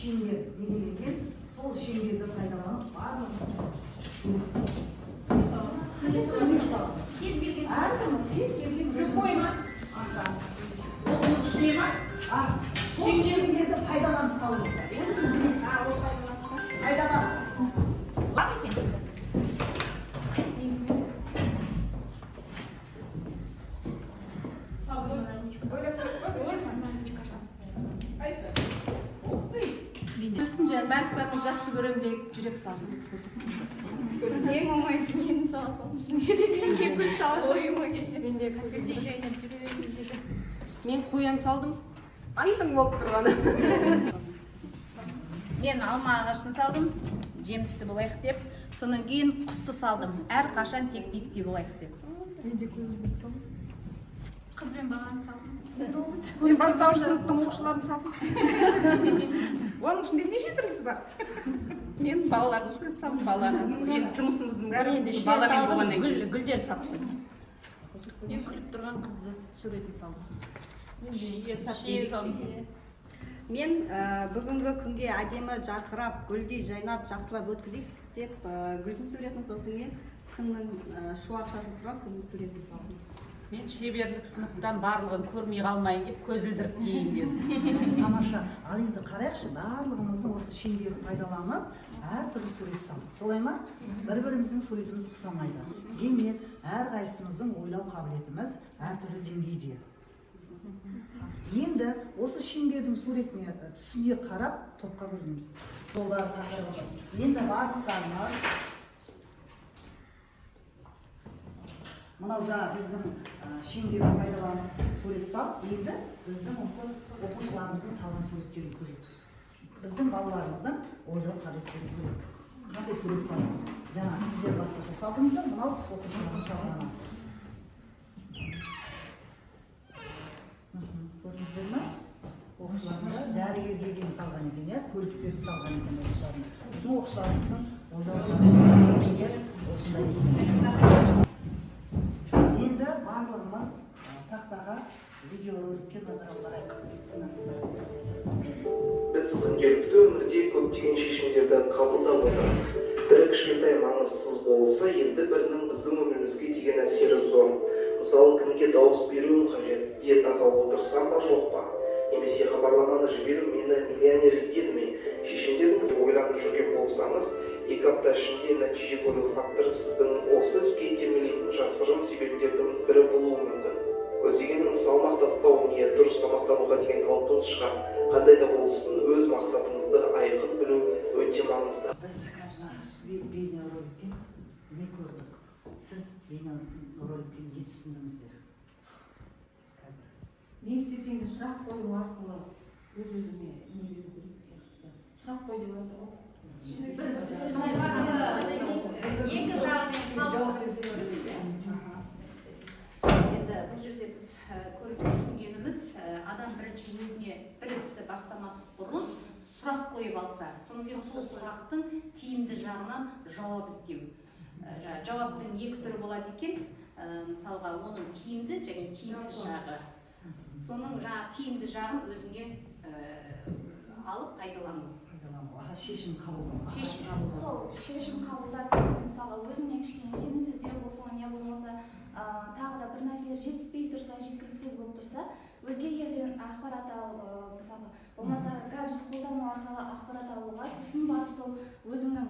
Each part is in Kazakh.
шеңбер не дегенде сол шеңберді пайдаланып барлығымыз әркім кез келген сол шеңберді пайдаланып салыңыздар. Өзіңіз білесіз. Пайдаланып. Барлықтарыңыз жақсы көремін деп жүрек салдым. Ең оңай дүниені сала салмышсың. Мен қоян салдым. Аңдың болып тұрғаны. Мен алма ағашын салдым, жемісі болайық деп. Содан кейін құсты салдым. Әр қашан тек биіктей болайық деп. Мен де көзілдірік салдым. Қыз бен баланы салдым. Мен бастауыш сыныптың оқушыларын салдым. Оның ішінде неше түрлісі бар? Мен балаларды сурет салдым, балаларды. Енді жұмысымыздың бәрі баламен болғаннан кейін гүлдер салдым. Мен күліп тұрған қызды суретін салдым. шие салдым. Мен бүгінгі күнге әдемі жарқырап, гүлдей жайнап, жақсылап өткізейік деп гүлдің суретін, сосын мен күннің шуақ шашылып тұрған күннің суретін салдым. Мен шеберлік сыныптан барлығын көрмей қалмайын деп көзілдіріп кейін дедім. Тамаша. Ал енді қарайықшы, барлығымыз осы шеңберді пайдаланып әртүрлі сурет салдық. Солай ма? Бір-біріміздің суретіміз ұқсамайды. Демек, әрқайсымыздың ойлау қабілетіміз әртүрлі деңгейде. Енді осы шеңбердің суретіне түсіне қарап топқа бөлінеміз. Жолдары тақырыбымыз. Енді барлықтарымыз мынау жаңа біздің шеңберді пайдаланып сурет салып, енді біздің осы оқушыларымыздың салған суреттерін көрейік. Біздің балаларымыздың ойлау қабілеттерін көрейік. Қандай сурет салған? Жаңа сіздер басқаша салдыңыздар, мынау оқушылардың салғаны. Көрдіңіздер ме? Оқушыларымыз дәрігерге дейін салған екен, көліктерді салған екен оқушылардың. Біздің оқушыларымыздың ойлау қабілеттері осындай екен. Енді барлығымыз тақтаға видеороликке назар аударайық. Біз күнделікті өмірде көптеген шешімдерді қабылдап отырмыз. Бірі кішкентай маңызсыз болса, енді бірінің біздің өмірімізге деген әсері зор. Мысалы, кімге дауыс беруім қажет, диетаға отырсам ба жоқ па? Немесе хабарламаны жіберу мені миллионер етеді ме? Шешімдеріңізді ойланып жүрген болсаңыз, 2 апта ішінде нәтиже көру факторы сіздің осы іске итермелейтін жасырын себептердің бірі болуы мүмкін. Көздегеніңіз салмақ тастау не дұрыс тамақтануға деген талпыныс шығар. Қандай да болсын, өз мақсатыңызды айқын білу өте маңызды. Біз қазір бейнероликтен не көрдік? Сіз бейнероликтен не түсіндіңіздер? Не істесең де сұрақ қою арқылы өз-өзіне не беру керек сияқты. Сұрақ қой деп айтыр ғой. Екі жағымен салыстырып енді бұл жерде біз көріп түсінгеніміз, адам бірінші өзіне бір істі бастамас бұрын сұрақ қойып алса, содан кейін сол сұрақтың тиімді жағынан жауап іздеу. Жауаптың екі түрі болады екен, мысалға оның тиімді және тиімсіз жағы. Соның тиімді жағын өзіңе алып пайдалану. Шешім қабылдау. Сол шешім қабылдар кезде мысалы өзіңе кішкене сенімсіздер болса, не болмаса тағы да бір нәрселер жетіспей тұрса, жеткіліксіз болып тұрса, өзге елден ақпарат алып, мысалы болмаса гаджет қолдану арқылы ақпарат алуға, сосын барып сол өзіңнің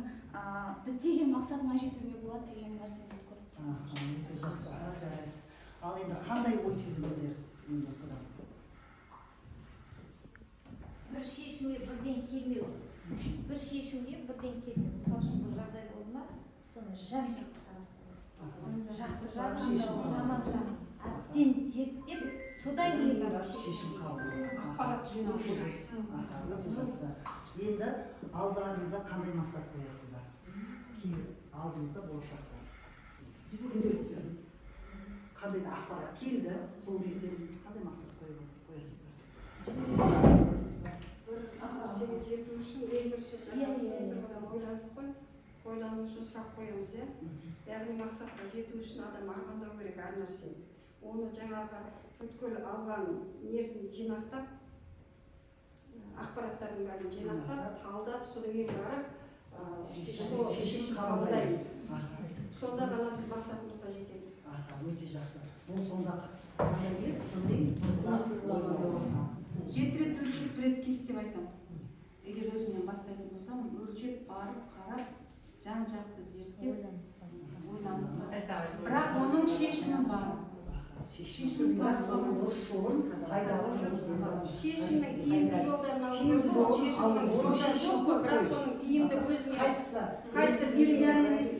діттеген мақсатыңа жетуге болады деген нәрсені көріп. Өте жақсы, жарайсыз. Ал енді қандай ой түйдіңіздер енді осыдан? Бір шешімге бірден келмеу. Бір шешімге бірден келмеу. Мысалы үшін бір жағдай болды ма, соны жан-жақты қарастыру. Жақсы жағын, жаман жағын әбден зерттеп, содан кейін шешім қабылдау. Ақпарат жинау. Өте жақсы. Енді алдарыңызда қандай мақсат қоясыздар? Алдыңызда болашақта. Күнделікті қандай ақпарат келді, сол кезде қандай мақсат қоясыздар? Сені жету үшін ең бірінші тұрғыдан ойландық қой. Ойлану үшін сұрақ қоямыз, яғни мақсатқа жету үшін адам армандау керек әр нәрсе. Оны жаңағы бүткіл алған нерсін жинақтап, ақпараттардың бәрін жинақтап талдап содан барып шешім қабылдаймыз. сонда ғана біз мақсатымызға жетеміз. Өте жақсы. Бұл сонда қандай сыни тұрғыдан 7 рет өлшеп, 1 рет кес деп айтамын. Егер өзімнен бастайтын болсам, өлшеп, барып, қарап, жан-жақты зерттеп, ойланып. Бірақ оның шешімі бар. шешім бар, соның дұрыс жолын пайдалы жолын табу. Шешімнің тиімді жолдарын Тиімді жолын шешімнің алу. жолдары жоқ қой, бірақ соның тиімді өзіне Қайсысы зиян емес,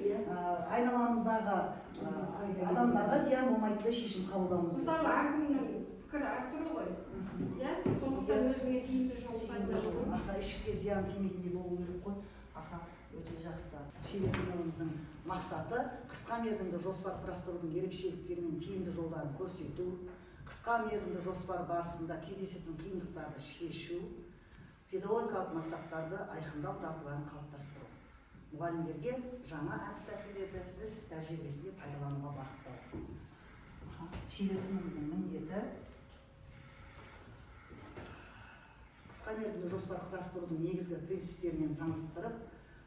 айналамыздағы адамдарға зиян болмайды да шешім қабылдауымыз. мысалы әркімнің пікірі әртүрлі ғой. Иә, сондықтан өзіңе тиімді жол пайдалы. Ішке зиян тимейтіндей болу керек қой. Өте жақсы. Шебер сыныбымыздың мақсаты қысқа мерзімді жоспар құрастырудың ерекшеліктері мен тиімді жолдарын көрсету, қысқа мерзімді жоспар барысында кездесетін қиындықтарды шешу, педагогикалық мақсаттарды айқындау дағдыларын қалыптастыру. Мұғалімдерге жаңа әдіс тәсілдерді іс тәжірибесінде пайдалануға бағыттау. Шебер сыныбымыздың міндеті қысқа мерзімді жоспар құрастырудың негізгі принциптерімен таныстырып,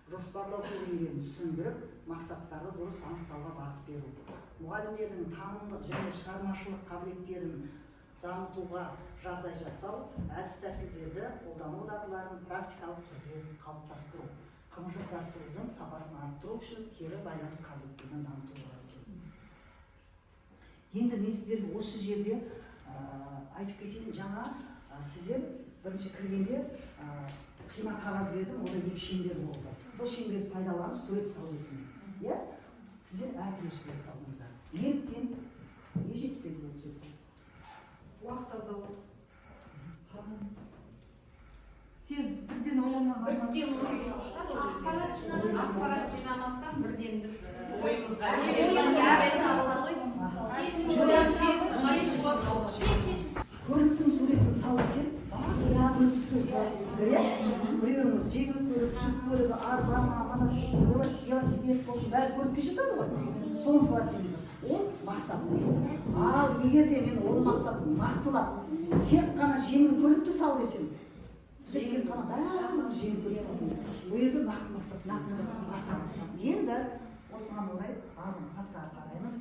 жоспарлау кезеңдерін түсіндіріп, мақсаттарды дұрыс анықтауға бағыт беру. Мұғалімдердің танымдық және шығармашылық қабілеттерін дамытуға жағдай жасау, әдіс тәсілдерді қолдану дағдыларын практикалық түрде қалыптастыру. КМЖ құрастырудың сапасын арттыру үшін кері байланыс қабілеттерін дамыту керек екен. Енді мен сіздерге осы жерде айтып кетейін, жаңа сіздер бірінші кіргенде қима қағаз бердім, ода 2 шеңбер болды. Сол шеңберді пайдаланып сурет салу етін. Иә? Сіздер әртүрлі сурет салдыңыздар. Неліктен? Не жетпеді ол жерде? Уақыт аздау болды. Тез бірден ойламаған. Бірден ой жоқ шығар ол жерде. Ақпарат жинамастан бірден біз ойымызға Көліктің суретін салып сен, көліктің суретін салыңыздар, иә? Біреуіңіз жеңіл көлік, жүк көлігі, арба, велосипед болсын, бәрі көлікке жатады ғой. Соны салады дейміз. Ол мақсат. Ал егер де мен ол мақсатты нақтылап, тек қана жеңіл көлікті сал десем, сіздер тек қана бәрін жеңіл көлік салдыңыз. Бұл еді нақты мақсат. Енді осыған орай алдымыз тақтаға қараймыз.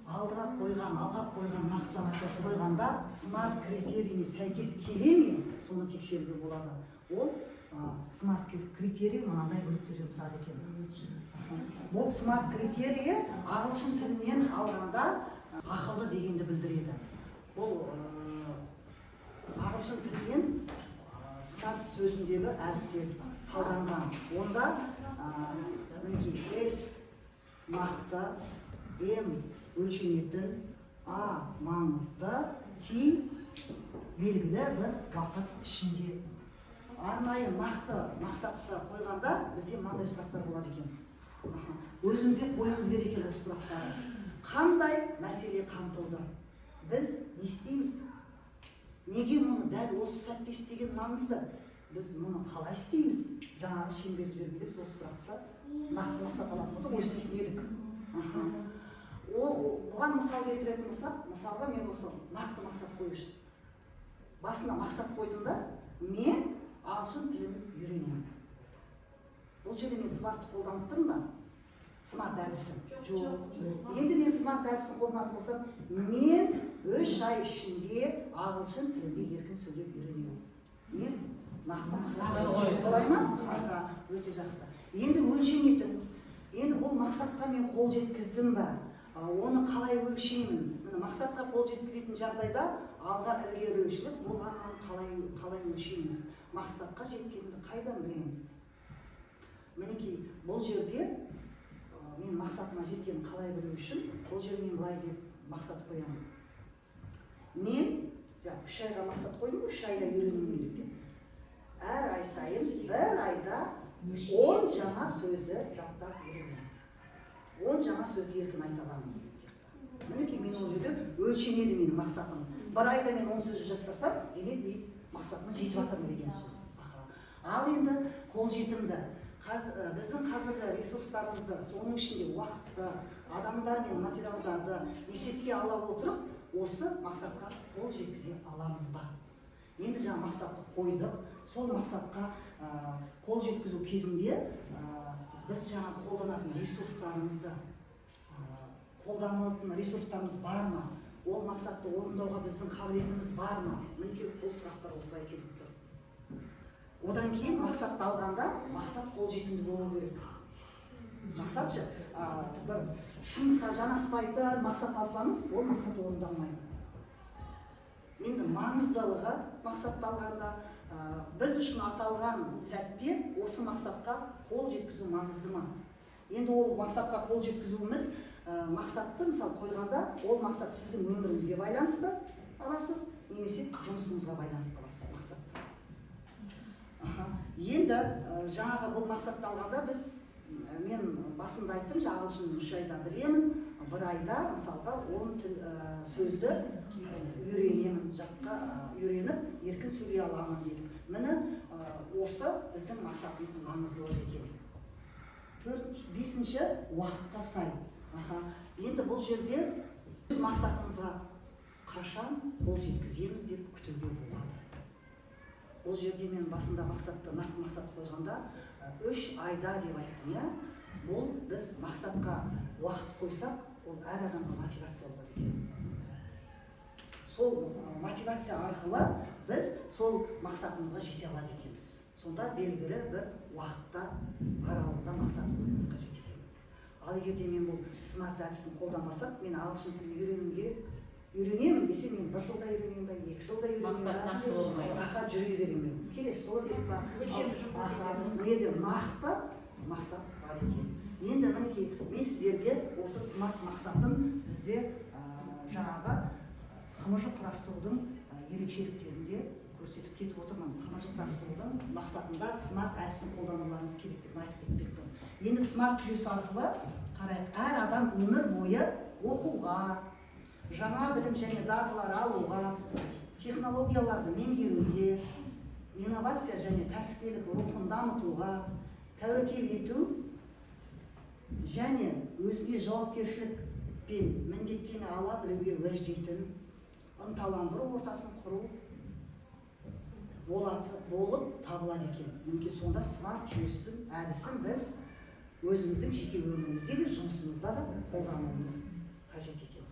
Алға қойған мақсатты қойғанда смарт критерийіне сәйкес келе ме, соны тексеруге болады. Ол смарт критерий мынандай бөліктерден тұрады екен. Бұл смарт критерийі ағылшын тілінен алғанда ақылды дегенді білдіреді. Бұл ағылшын тілінен смарт сөзіндегі әріптер талданған. Онда S нақты, M өлшенетін, A маңызды, T белгілі бір уақыт ішінде. Арнайы нақты мақсатты қойғанда бізде мынандай сұрақтар болады екен. Өзімізге қоюымыз керек екен осы сұрақтарды. Қандай мәселе қамтылды? Біз не істейміз? Неге мұны дәл осы сәтте істеген маңызды? Біз мұны қалай істейміз? Жаңағы шеңберді белгілеп осы сұрақты нақты мақсат алатын болсақ, өстіп едік. Бұған мысал келтіретін болсақ, мысалға мен осы нақты мақсат қою үшін. Басына мақсат қойдым да, мен ағылшын тілін үйренемін. Бұл жерде мен смартты қолданып тұрмын ба? Смарт әдісін? Жоқ. Енді мен смарт әдісін қолданатын болсам, мен 3 ай ішінде ағылшын тілінде еркін сөйлеп үйренемін. Мен нақты мақсат қойдым. Солай ма? Өте жақсы. Енді өлшенетін. Енді бұл мақсатқа мен қол жеткіздім ба? Оны қалай өлшеймін? Мақсатқа қол жеткізетін жағдайда алға ілгерілеушілік болғаннан қалай өлшейміз? Мақсатқа жеткенді қайдан білеміз? Мінекей, бұл жерде мен мақсатыма жеткенін қалай білу үшін, бұл жерде мен былай деп мақсат қоямын. Мен 3 айға мақсат қойдым, 3 айда үйренуім керек. Әр ай сайын, бір айда 10 жаңа сөзді жаттап үйренемін. 10 жаңа сөзді еркін айта аламын деген сияқты. Мінекей, мен ол жерде өлшенеді менің мақсатым. Бір айда мен 10 сөзді жаттасам, демек мен мақсатыма жетіп жатырмын деген сөз. Ал енді қол жетімді. Біздің қазіргі ресурстарымызды, соның ішінде уақытты, адамдар мен материалдарды есепке ала отырып, осы мақсатқа қол жеткізе аламыз ба? Енді жаңа мақсатты қойдық, сол мақсатқа қол жеткізу кезінде біз жаңа қолданатын ресурстарымызды қолданатын ресурстарымыз бар ма, ол мақсатты орындауға біздің қабілетіміз бар ма, мінекей бұл сұрақтар осылай келіп тұр. Одан кейін мақсатты алғанда мақсат қолжетімді болу керек. Мақсат бір шындыққа жанаспайтын мақсат алсаңыз, ол мақсат орындалмайды. Енді маңыздылығы мақсатты алғанда біз үшін аталған сәтте осы мақсатқа қол жеткізу маңызды ма? Енді ол мақсатқа қол жеткізуіміз мақсатты мысалы қойғанда, ол мақсат сіздің өміріңізге байланысты аласыз, немесе жұмысыңызға байланысты аласыз мақсатты. Енді жаңағы бұл мақсатты алғанда мен басында айттым, ағылшын 3 айда білемін, 1 айда мысалға 10 сөзді үйренемін, жатқа үйреніп, еркін сөйлей аламын дедім. Міне осы біздің мақсатымыздың маңыздылығы екен. 4-5-ші уақытқа сай. Енді бұл жерде өз мақсатымызға қашан қол жеткіземіз деп күтуге болады. Бұл жерде мен басында мақсатты, нақты мақсат қойғанда 3 айда деп айттым. Бұл біз мақсатқа уақыт қойсақ, ол әр адамға мотивация болады екен. Сол мотивация арқылы біз сол мақсатымызға жете алады екенбіз. Сонда белгілі бір уақытта аралығында мақсат қоюымыз қажет екен. Ал егерде мен бұл смарт әдісін қолданбасам, мен ағылшын тілін үйренемін десе, мен 1 жылда үйренемін ба, 2 жылда үйренемін ба, жүре беремін. Келесі жылы деп ба, неде нақты мақсат бар екен. Енді мінекей мен сіздерге осы смарт мақсатын бізде жаңағы қымыжық құрастырудың ерекшеліктерінде көрсетіп кетіп отырмын. Қымыжық құрастырудың мақсатында смарт әдісін қолдануларыңыз керектігін айтып кетпекпін. Енді смарт жүйесі арқылы қарайық, әр адам өмір бойы оқуға, жаңа білім және дағдылар алуға, технологияларды меңгеруге, инновация және кәсіпкерлік рухын дамытуға, тәуекел ету және өзіне жауапкершілік пен міндеттеме ала білуге уәждейтін ынталандыру ортасын құру болып табылады екен. Мінекей сонда смарт жүйесінің әдісін біз өзіміздің жеке өмірімізде де жұмысымызда да қолдануымыз қажет екен.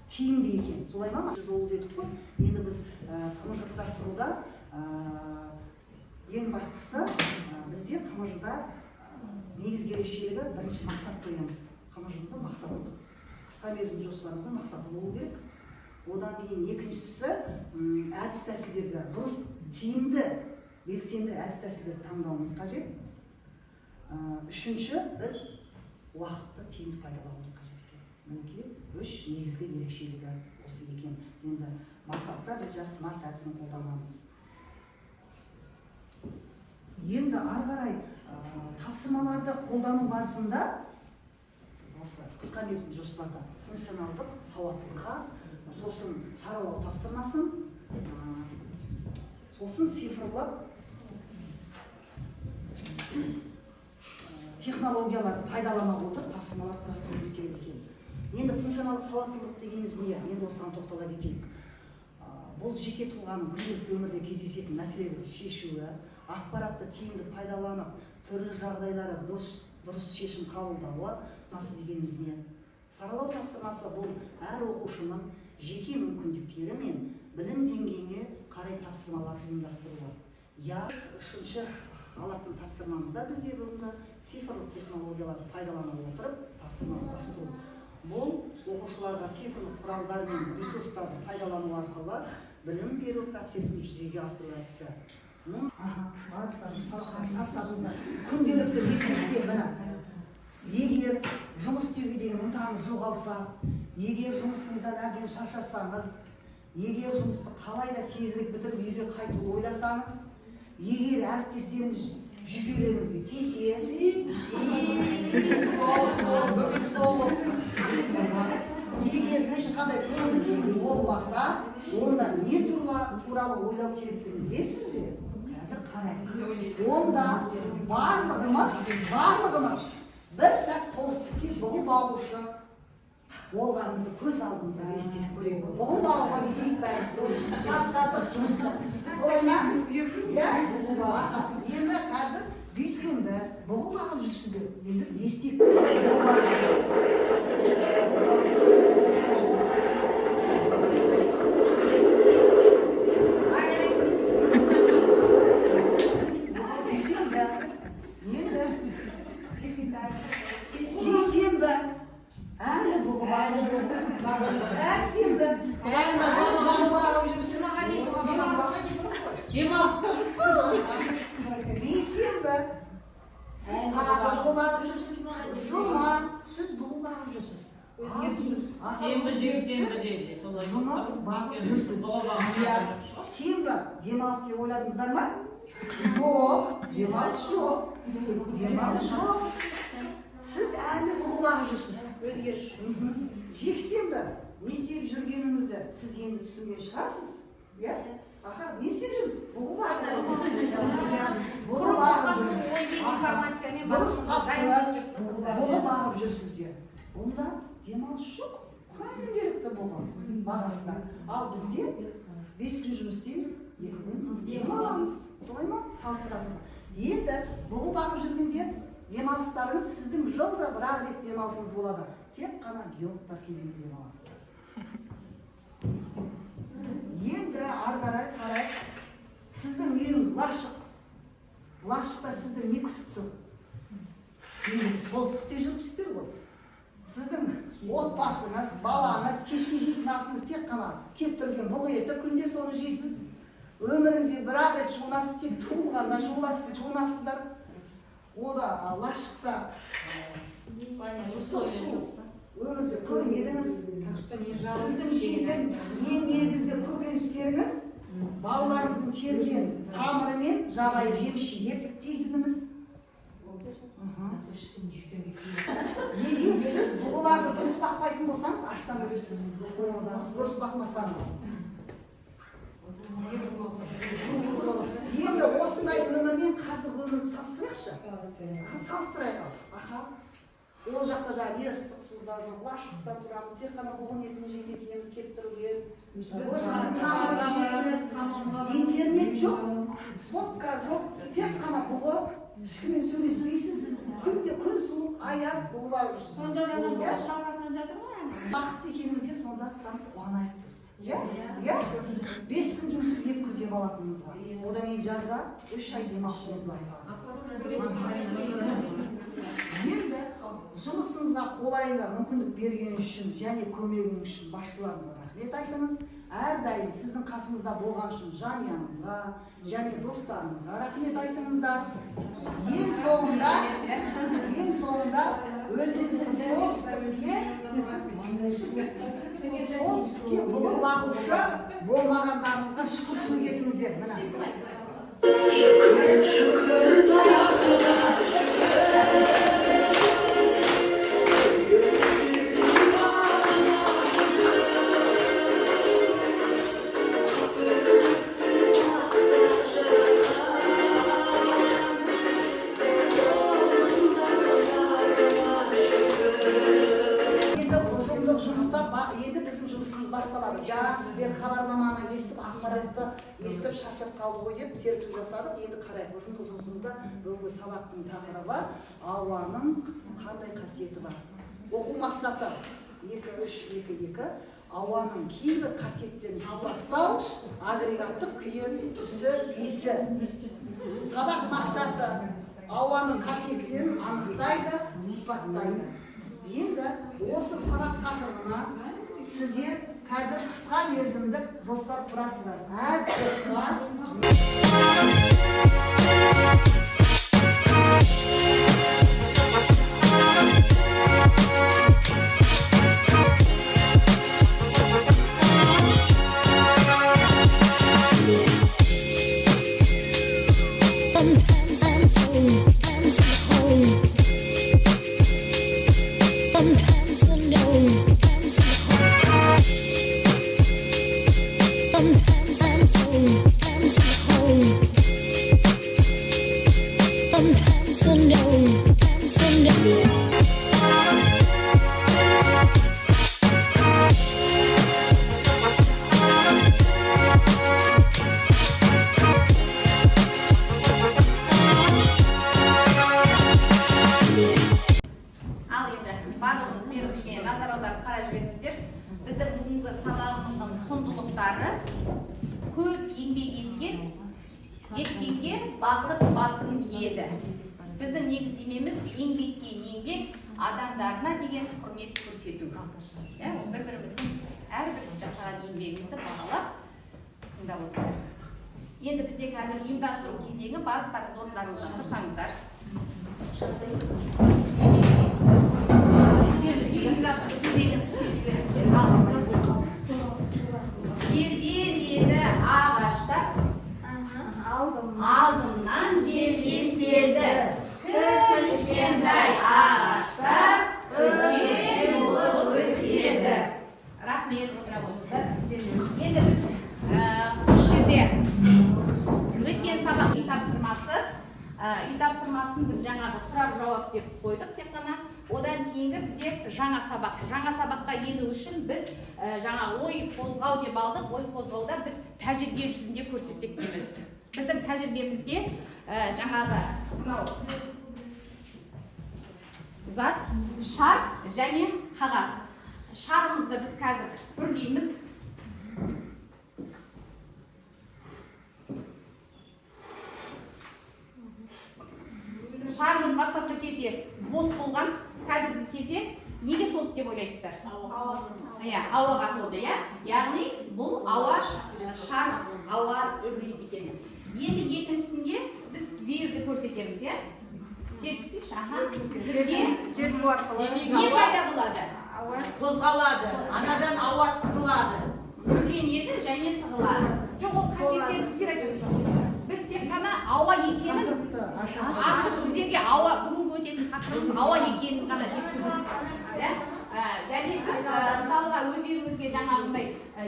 Тиімді екен. Солай ма? Жолы дедік қой. Енді біз қымыжық құрастыруда ең бастысы бізде қымыжда негізгі ерекшелігі бірінші мақсат қоямыз. Қымыжымызда мақсаты. Қысқа мерзімді жоспарымызда мақсаты болу керек. Одан кейін екіншісі әдіс тәсілдерді дұрыс, тиімді, белсенді әдіс тәсілдерді таңдауымыз қажет. Үшінші, біз уақытты тиімді пайдалануымыз қажет екен. Мінекей 3 негізгі ерекшелігі осы екен. Енді мақсатта біз смарт әдісін қолданамыз. Енді ары қарай тапсырмаларды қолдану барысында осы қысқа мерзімді жоспарда функционалдық сауаттылыққа, сосын саралау тапсырмасын, сосын цифрлық технологияларды пайдалана отырып тапсырмалар құрастыруымыз керек екен. Енді функционалдық сауаттылық дегеніміз не? Енді осыған тоқтала кетейік. Бұл жеке тұлғаның күнделікті өмірде кездесетін мәселелерді шешуі, ақпаратты тиімді пайдаланып, түрлі жағдайлары дұрыс шешім қабылдауы дегеніміз не? Саралау тапсырмасы бұл әр оқушының жеке мүмкіндіктері мен білім деңгейіне қарай тапсырмаларды ұйымдастыруы. Үшінші алатын тапсырмамызда бізде бүгінгі цифрлық технологияларды пайдалана отырып тапсырма құрастыру. Бұл оқушыларға цифрлық құралдар мен ресурстарды пайдалану арқылы білім беру процесін жүзеге асыру әдісі. Күнделікті мектепте егер жұмыс істеуге деген ынтаңыз жоғалса, егер жұмысыңыздан әбден шаршасаңыз, егер жұмысты қалай да тезірек бітіріп үйге қайтуды ойласаңыз, егер әріптестеріңіз жүйкелеріңізге тисе, егер ешқандай көңіл күйіңіз болмаса, онда не туралы ойлау керектігін білесіз бе? Қазір қарайық. Онда барлығымыз бір сәт солтүстікке бұғып ауышы болғанымызды көз алдымызға елестетіп көрейік. Бұғып ауға кетейік бәріміз. Шаршадық жұмыста. Солай ма? Иә? Енді қазір дүйсенбі бұғып ағып жүрсіздер. Енді естейік. Қалай бұғып ағып дүйсенбі. Енді сейсенбі. Әлі бұғып ағып жүрсіз. Сәрсенбі. Әлі бұғып ағып жүрсіз. Демалыста жүріп қой. Бейсенбі. Сіз тағы бұғып ағып жүрсіз. Жұма. Сіз бұғып ағып жүрсіз. Сенбі жексенбі дейді. Солай Жұма бағып жүрсіз. Сенбі демалыс деп ойладыңыздар ма? Жоқ. Демалыс жоқ. Демалыс жоқ. Сіз әлі бұғып ағып жүрсіз. өзгеріс Жексенбі не істеп жүргеніңізді сіз енді түсінген шығарсыз. Иә? Аха, не істеп жүрсіз? Бұғып ағып жүрсіз. Бұғып ағып жүрсіз. Дұрыс таптыңыз. Бұғып ағып жүрсіздер. Онда демалыс жоқ. Күнделікті болғансыз бағасында. Ал бізде 5 күн жұмыс істейміз, 2 күн демаламыз. Солай ма? Салыстырамыз. Енді бұғып ағып жүргенде демалыстарыңыз сіздің жылда бір-ақ рет демалысыңыз болады. Тек қана геологтар келгенде демаласыздар. Енді ары қарай сіздің үйіңіз лашық. Лашықта сізді не күтіп тұр? Үйіңіз солтүстікте жүрсіздер ғой. Сіздің отбасыңыз, балаңыз, кешке жейтін асыңыз тек қана кеп тұрген бұғы еті, күнде соны жейсіз. Өміріңізде бір-ақ рет жуынасыз, тек туылғанда жуынасыздар. О да лашықта ыстық су өмірде көрмедіңіз. Сіздің жейтін ең негізгі көкөністеріңіз балаларыңыздың терген тамырымен жабайы жеміс жидек жейтініміз. Егер сіз бұғыларды дұрыс бақпайтын болсаңыз, аштан өлесіз. Дұрыс бақмасаңыз. Енді осындай өмірмен қазір өмірді салыстырайықшы. Салыстырайық. Аха. Ол жақта жаңағы ыстық суда жоқ, лашықта тұрамыз, тек қана бұғын етін жейдек еміз кептірілген. Осының тамырын жейміз. Интернет жоқ, фотка жоқ, тек қана бұғы. Ешкіммен сөйлеспейсіз. Күнде күн суық, аяз бұғып ағып жүрсіз. Бақытты екеніңізге сондықтан қуанайық біз. Иә? 5 күн жұмыс 2 күн демалатынымызға. Одан кейін жазда 3 ай демалысымыз бар. Енді жұмысыңызға қолайлы мүмкіндік берген үшін және көмегіңіз үшін басшыларыңызға рахмет айтыңыз. Әрдайым сіздің қасыңызда болған үшін жанұяңызға және достарыңызға рахмет айтыңыздар. Ең соңында өзіңіздің солтүстікке бұғып ағушы болмағандарыңызға шүкіршілік етіңіздер. Мына. Сіздер хабарламаны естіп, ақпаратты естіп, шаршап қалды ғой деп зерттеу жасадық. Енді қарайық, ұжымдық жұмысымызда бүгінгі сабақтың тақырыбы ауаның қандай қасиеті бар. Оқу мақсаты 2-3-2-2 ауаның кейбір қасиеттерін сипаттау, агрегаттық күйі, түсі, иісі. Сабақ мақсаты ауаның қасиеттерін анықтайды, сипаттайды. Енді осы сабақ тақырыбына сіздер қазір қысқа мерзімдік жоспар құрасыздар. Әр топқа жылдары көп еңбек еткенге бақыт басын иеді. Біздің негіздемеміз еңбекке еңбек, адамдарына деген құрмет көрсету. Осы біріміздің әрбір жасаған еңбегімізді бағалап тыңдап отырайық. Енді бізде қазір ұйымдастыру кезеңі, барлықтарыңыз орындарыңыздан тұрсаңыздар. Ұйымдастыру кезеңін жерден еді ағаштар, алдымнан жерге селді. Кішкентай ағаштар үлкен болып өседі. Рахмет, отыра отырсыздар. Енді біз осы жерде өткен сабақ үй тапсырмасын біз жаңағы сұрақ жауап деп қойдық тек қана. Одан кейінгі бізде жаңа сабаққа ену үшін біз жаңа ой қозғау деп алдық. Ой қозғауда біз тәжірибе жүзінде көрсетсек дейміз. Біздің тәжірибемізде жаңағы зат, шар және қағаз. Шарымызды біз қазір бүрлейміз. Шарымыз бастапқы кезде бос болған, қазіргі кезде неге толды деп ойлайсыздар? Ауаға толды, яғни бұл ауа шар, ауа үрлейді екен. Енді екіншісінде біз верді көрсетеміз, жеткізейікші, бізге не пайда болады? Қозғалады, анадан ауа сығылады. Үрленеді және сығылады. Жоқ, ол қасиеттерді сіздер айтасыздар. Біз тек қана ауа екенін ашып сіздерге ауа, бүгінгі өтетін тақырыбымыз ауа екенін ғана жеткізіп. Және біз мысалға өздеріңізге жаңағындай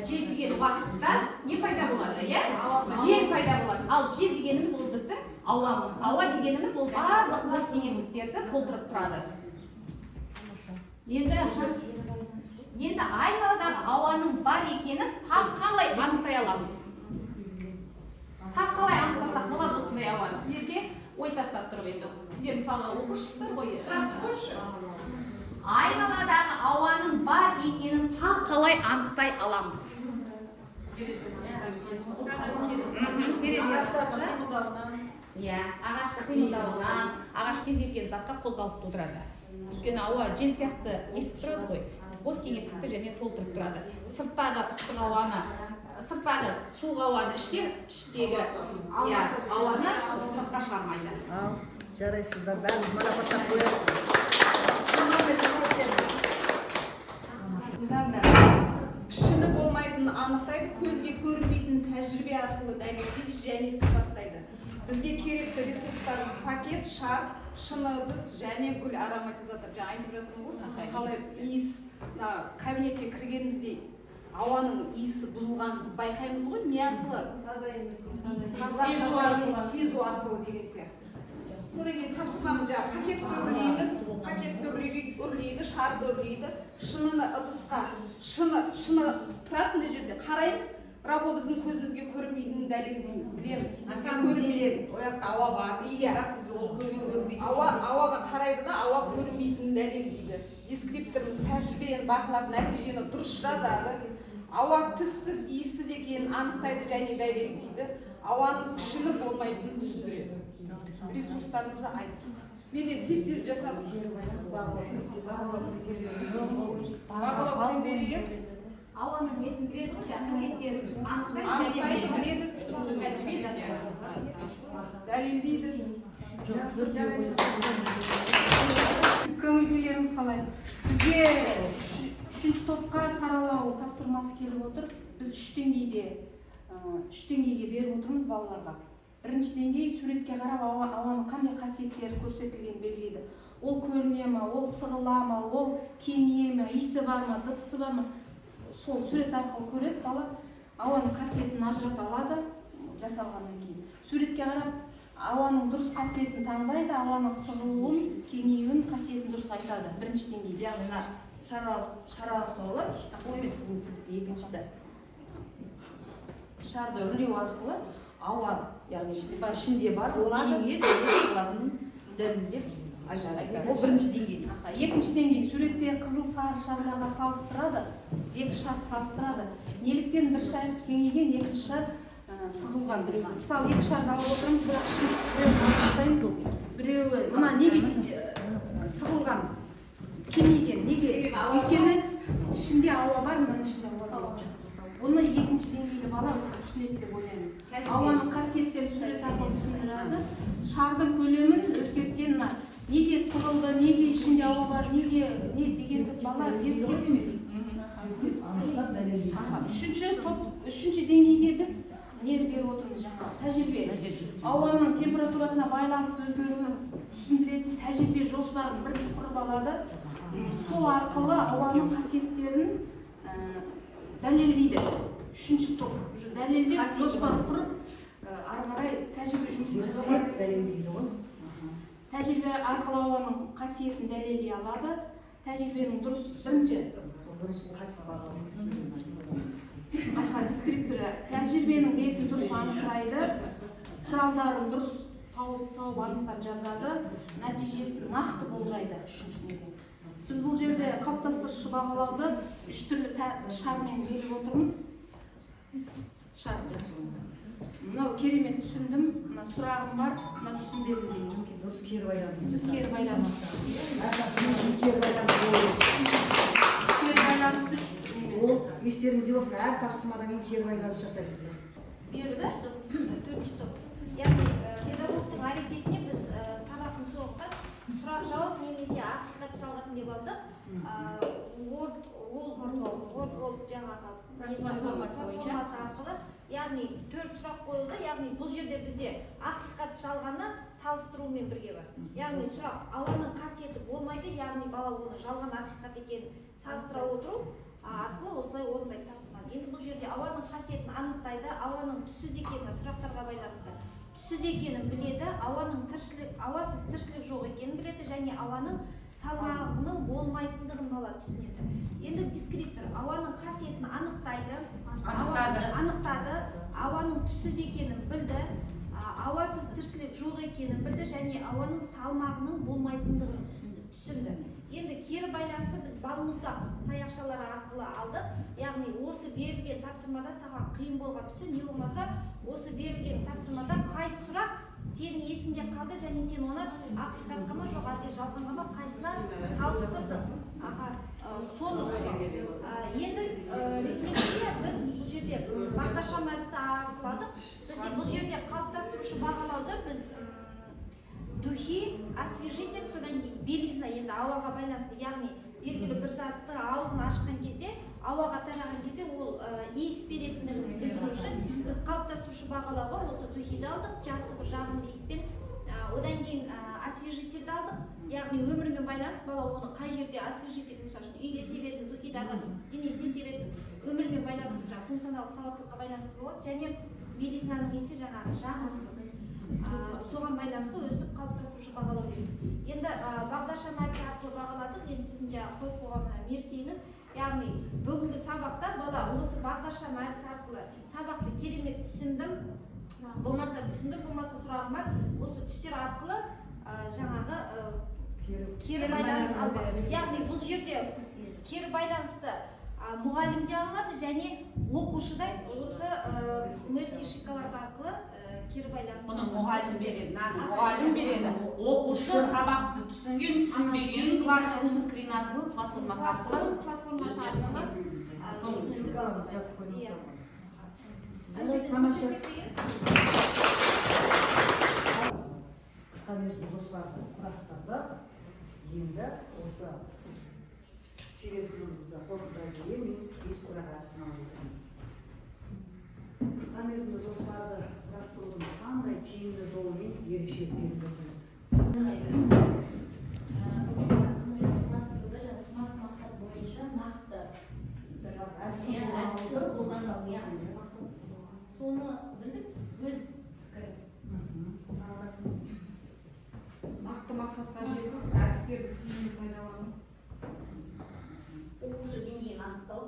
жел деген уақытта не пайда болады? Жел пайда болады. Ал жел дегеніміз ол біздің ауамыз. Ауа дегеніміз ол барлық бос кеңістіктерді толтырып тұрады. Енді айналадағы ауаның бар екенін тап қалай анықтай аламыз? Тап қалай анықтасақ болады осындай ауаны? Сіздерге ой тастап тұрып енді. Сіздер мысалы оқушысыздар ғой. Айналадағы ауаның бар екенін тап қалай анықтай аламыз? Ағашқа қимылдауынан, ағаш кезеткен затқа қозғалыс тудырады. Өйткені ауа жел сияқты есіп тұрады ғой. Бос кеңістікті және толтырып тұрады. Сырттағы ыстық ауаны, сырттағы суық ауаны іштегі ауаны сыртқа шығармайды. Жарайсыздар, бәріміз марапаттап қояйық. Пішіні болмайтынын анықтайды, көзге көрінбейтін тәжірибе арқылы дәлелдейді және сипаттайды. Бізге керекті ресурстарымыз пакет, шар, шыны ыдыс және гүл ароматизатор. Жаңа айтып жатырмын ғой, қалай иіс кабинетке кіргенімізде ауаның иісі бұзылғанын біз байқаймыз ғой, не арқылы? Сезу арқылы деген сияқты. Содан кейін тапсырмамыз пакет үрлейміз, пакет үрлейді, шарды үрлейді, шыныны ыдысқа, шыны тұрады мына жерде қараймыз, бірақ ол біздің көзімізге көрінбейтінін дәлелдейміз, білеміз. Ол жақта ауа бар, бірақ біз ол көрінбейді. Ауаға қарайды да, ауа көрінбейтінін дәлелдейді. Дескрипторымыз тәжірибені бақылап, нәтижені дұрыс жазады. Ауа түссіз, иіссіз екенін анықтайды және дәлелдейді. Ауаның пішіні болмайтынын түсіндіреді. Ресурстарымызды айттық. Менде тест жасадық. Бағалау критерийі Ауаның несін біледі ғой, қасиеттерін анықтайды, дәлелдейді. Көңіл күйлеріңіз қалай? Бізге 3-ші топқа саралау тапсырмасы келіп отыр. Біз 3 деңгейге беріп отырмыз балаларға. Бірінші деңгей суретке қарап ауаның қандай қасиеттері көрсетілген белгілейді. Ол көріне ме, ол сығыла ма, ол кеңие ме, иісі бар ма, дыбысы бар ма? Сол сурет арқылы көреді бала, ауаның қасиетін ажырата алады жасалғаннан кейін. Суретке қарап ауаның дұрыс қасиетін таңдайды, ауаның сығылуын, кеңеюін, қасиетін дұрыс айтады. Бірінші деңгей, яғни шара арқылы, бұл емес сіздікі екіншісі. Шарды үрлеу арқылы ауа, яғни ішінде бар, кеңейеді, сығылатынын дәлелдеп айтады. Ол бірінші деңгей. Екінші деңгей суретте қызыл сары шарларға салыстырады. екі шарт салыстырады. Неліктен бір шарт кеңейген, екінші шарт сығылған. Мысалы, екі шарды алып отырмыз, бірақ біреуі мына неге сығылған, кемейген, неге? Өйткені ішінде ауа бар, мынаның ішінде ауа жоқ. Оны екінші деңгейлі бала түсінеді деп ойлаймын. Ауаның қасиеттерін сурет арқылы түсіндіреді. Шардың көлемін өзгерткен неге сығылды, неге ішінде ауа бар, неге не дегенді бала зерттеп анықтап дәлелдейді. Үшінші деңгейге біз нені беріп отырмыз жаңа тәжірибе. Ауаның температурасына байланысты өзгеруін түсіндіретін тәжірибе жоспарын бірінші құрып алады. Сол арқылы ауаның қасиеттерін дәлелдейді. Үшінші топ дәлелдеп жоспар құрып ары қарай тәжірибе жұмысын дәлелдейді ғой. Тәжірибе арқылы ауаның қасиетін дәлелдей алады. Тәжірибенің дұрыс бірінші дескрипторы тәжірибенің ретін дұрыс анықтайды, құралдарын дұрыс тауып анықтап жазады, нәтижесін нақты болжайды. Үшіншіден біз бұл жерде қалыптастырушы бағалауды үш түрлі шармен беріп отырмыз. Шар мынау керемет түсіндім, мына сұрағым бар, мына түсін берілмейді. Дұрыс кері байланысын жасады. Кері байланыс. Кері байланысты ол естеріңізде болсын, әр тапсырмадан кейін кері байланыс жасайсыздар. Берді, төртінші топ. Яғни педагогтың әрекетіне біз сабақтың соңында сұрақ жауап немесе ақиқат жалғасын деп алдық. Word жаңағы платформасы арқылы, яғни 4 сұрақ қойылды. Яғни бұл жерде бізде ақиқат жалғаны салыстырумен бірге бар. Яғни сұрақ ауаның қасиеті болмайды, яғни бала оны жалған ақиқат екенін салыстыра отыру арқылы осылай орындайды тапсырманы. Енді бұл жерде ауаның қасиетін анықтайды, ауаның түссіз екенін сұрақтарға байланысты түссіз екенін біледі, ауасыз тіршілік жоқ екенін біледі және ауаның салмағының болмайтындығын бала түсінеді. Енді дескриптор ауаның қасиетін анықтады, ауаның түссіз екенін білді, ауасыз тіршілік жоқ екенін білді және ауаның салмағының болмайтындығын түсінді. Енді кері байланысты біз балмұздақ таяқшалары арқылы алдық. Яғни осы берілген тапсырмада саған қиын болған түсі не болмаса, осы берілген тапсырмада қай сұрақ сенің есінде қалды және сен оны ақиқатқа ма жоқ әлде жалғанға ма қайсына салыстырдың. Соны енді рефлексия біз бұл жерде бағдарлама әдісі арқыладық. Біз бұл жерде қалыптастырушы бағалауды біз духи, освежитель, содан кейін белизна енді ауаға байланысты, яғни белгілі бір затты аузын ашқан кезде, ауаға тараған кезде ол иіс беретіндігін білдіру үшін біз қалыптастырушы бағалауға осы духиді алдық, жақсы бір жағымды иіспен, одан кейін освежительді алдық, яғни өмірмен байланыс, бала оны қай жерде освежитель, мысалы үшін үйге себетін, духиді адамның денесіне себетін, өмірмен байланысты жаңағы функционалдық сауаттылыққа байланысты болады және белизнаның иісі жаңағы жағымсыз. Соған байланысты өстіп қалыптастырушы бағалау береді. Енді бағдарлама әдісі арқылы бағаладық, енді сіздің жаңағы қойып қойған мерсеңіз, яғни бүгінгі сабақта бала осы бағдарлама әдісі арқылы сабақты керемет түсіндім, болмаса сұрағым бар, осы түстер арқылы жаңағы кері байланыс алды. Яғни бұл жерде кері байланысты мұғалім де алынады және оқушы да осы мерси шикалар арқылы кері байланыс. Бұны мұғалім береді, оқушы сабақты түсінген, түсінбеген классрум скрин арқылы платформасы арқылы қысқа мерзімді жоспарды құрастырдық. Енді осы шеберсіздігімізді қорытындыдан кейін еш сұрақ әдісін алып отырмын. Қысқа мерзімді жоспарды құрастырудың қандай тиімді жолымен ерекшеліктерін білдіңіз? Смарт мақсат бойынша нақты әдісін соны білдік, өз нақты мақсатқа жету, әдістерді тиімді пайдалану. оқушы деңгейін анықтау.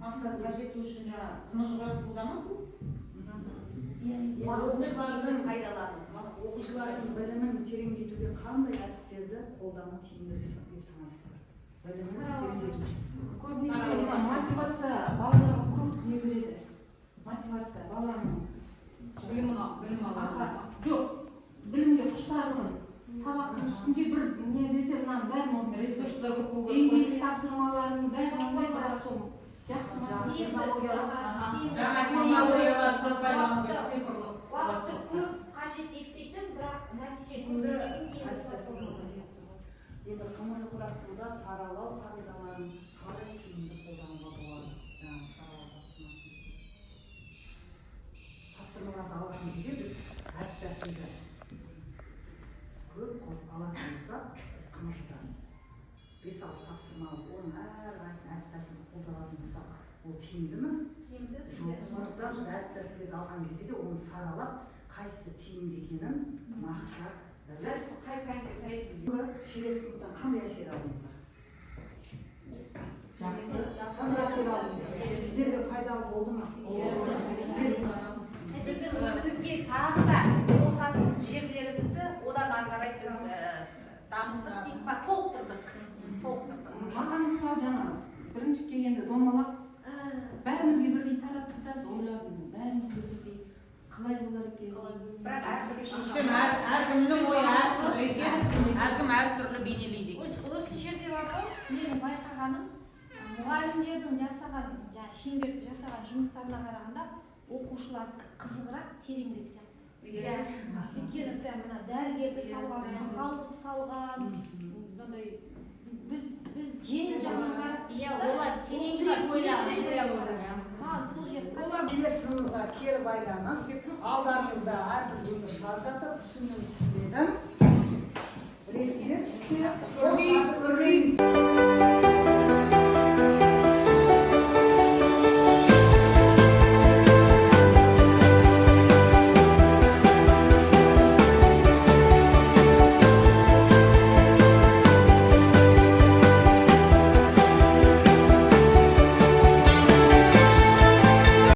Мақсатқа жету үшін тынығып қолдану. Оқушылардың білімін тереңдетуге қандай әдістерді қолдану тиімді деп санайсыздар? білімін тереңдету үшін. Көбінесе мына мотивация балаларға көп не береді. Мотивация баланың білім алады. жоқ, білімге құштарлығын. Сабақтың үстінде бір не берсе, мынаның бәрін оның ресурстар көп болу керек. деңгейлік тапсырмаларының бәрін алмай бара сол жақсы уақытты көп қажет етпейтін бірақ нәтиже тиімді көрсететін әдіс тәсіл енді қымыз құрастыруда саралау қағидаларын қалай тиімді қолдануға болады. Жаңағы саралау тапсырмаларды алған кезде біз әдіс тәсілді көп қылып алатын болсақ, біз қымызда 5-6 тапсырма алып, оның әрқайсысын әдіс тәсілді қолданатын болсақ, ол тиімді ме? Тиімсіз. Жоқ, сондықтан біз әдіс тәсілдерді алған кезде де оны саралап, қайсысы тиімді екенін нақтылап білеміз. қай пәнге сай Шебер сыныптан қандай әсер алдыңыздар? жақсы. Қандай әсер алдыңыздар? Сіздерге пайдалы болды ма? біздің өзімізге тағы да қосатын жерлерімізді одан ары қарай біз дамыттық дейік па, толықтырдық. Маған мысалы жаңа бірінші келгенде домалақ бәрімізге бірдей таратты да ойладым, бәрімізге бірдей қалай болар екен. бірақ әртүрлі Іште әркімнің ойы әртүрлі екен, әркім әртүрлі бейнелейді екен. осы жерде бар ғой менің байқағаным мұғалімдердің жасаған шеңберді жасаған жұмыстарына қарағанда оқушылар қызығырақ тереңірек сияқты. Өйткені прям мына дәрігерді салған, қалқып салған, мынандай біз жеңіл жағынан қарастырып, олар тереңірек ойлаған. сол жер. Келесі сыныбымызға кері байланыс. Алдарыңызда әртүрлі түсті шар жатыр, түсінен түсінеді. Білесіздер түсте. Сол шарды өрлейміз.